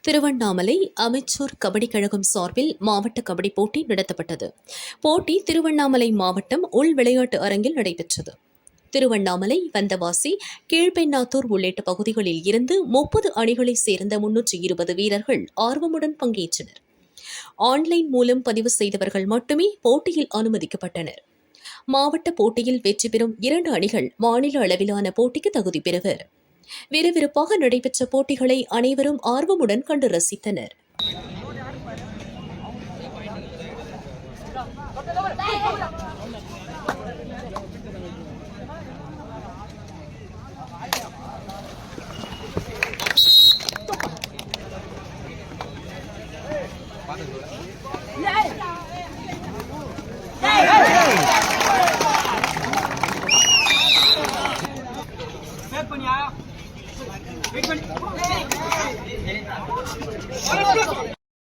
திருவண்ணாமலை அமைச்சர் கபடி கழகம் சார்பில் மாவட்ட கபடி போட்டி நடத்தப்பட்டது. போட்டி திருவண்ணாமலை மாவட்டம் உள் விளையாட்டு அரங்கில் நடைபெற்றது. திருவண்ணாமலை, வந்தவாசி, கீழ்பெண்ணாத்தூர் உள்ளிட்ட பகுதிகளில் இருந்து 30 அணிகளைச் சேர்ந்த 320 வீரர்கள் ஆர்வமுடன் பங்கேற்றனர். ஆன்லைன் மூலம் பதிவு செய்தவர்கள் மட்டுமே போட்டியில் அனுமதிக்கப்பட்டனர். மாவட்ட போட்டியில் வெற்றி பெறும் 2 அணிகள் மாநில அளவிலான போட்டிக்கு தகுதி பெறுவர். விறுவிறுப்பாக நடைபெற்ற போட்டிகளை அனைவரும் ஆர்வமுடன் கண்டு ரசித்தனர். Wait,